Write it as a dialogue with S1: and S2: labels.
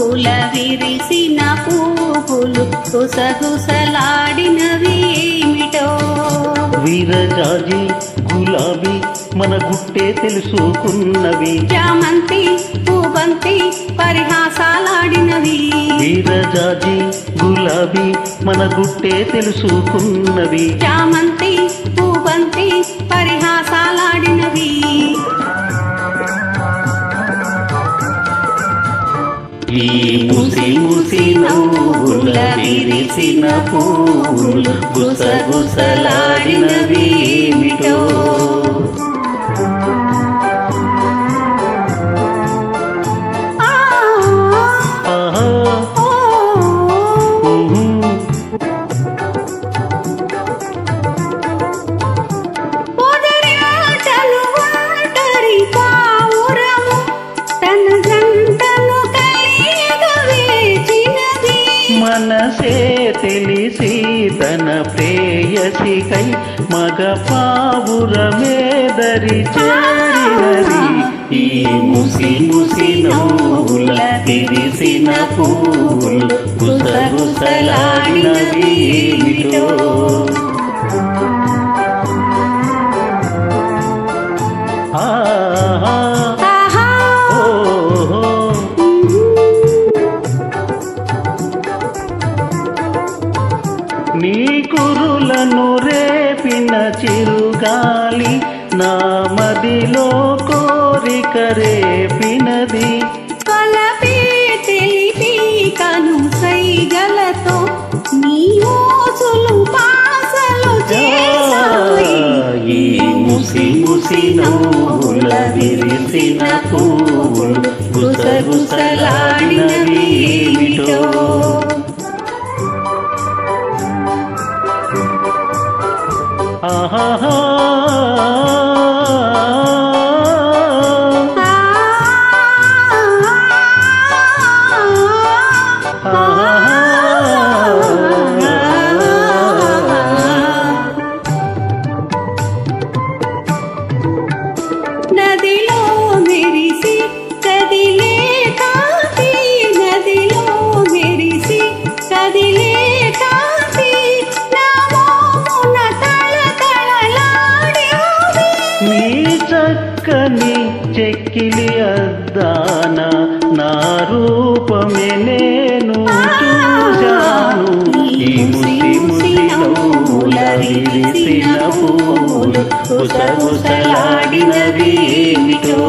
S1: నవ్వుల విరిసిన పువ్వులు గుసగుసలాడినవి ఏమిటో.
S2: వీరజాజి గులాబీ మన గుట్టే తెలుసుకున్నవి.
S1: చామంతి పూబంతి పరిహాసాలాడినవి.
S2: వీరజాజి గులాబీ మన గుట్టే తెలుసుకున్నవి.
S1: చామంతి పూబంతి పరిహాసాలాడినవి.
S2: ఈ ముసి ముసి నవ్వుల విరిసిన పూలు గుసగుసలాడినవి ఏమిటో. మనసే తెలిసి తన ప్రేయసికై మగ పావురమేదరి చేరినది. ఈ ముసి ముసి నవ్వుల విరిసిన పూలు గుసగుసలాడినవి ఏమిటో. నీ కురులను రేపిన చిరుగాలి నా మదిలో కోరిక రేపినది.
S1: కలపే తెలిపి కను సైగలతో నీ మోసులు పాసలు చేసాయి.
S2: ఈ ముసి ముసి నవ్వుల విరిసిన పూలు గుసగుసలాడినవి ఏమిటో. ఆహా
S1: నదిలో మెరిసి కదిలే కాంతి, నదిలో మెరిసి కదిలే కాంతి, నా మోమున తళతళలాడినవి.
S2: నీ చక్కని చెక్కిలి అద్దాన నా రూపమే నేను చూశాను. ఈ ముసి ముసి నవ్వుల విరిసిన పూలు గుసగుసలాడినవి ఏమిటో.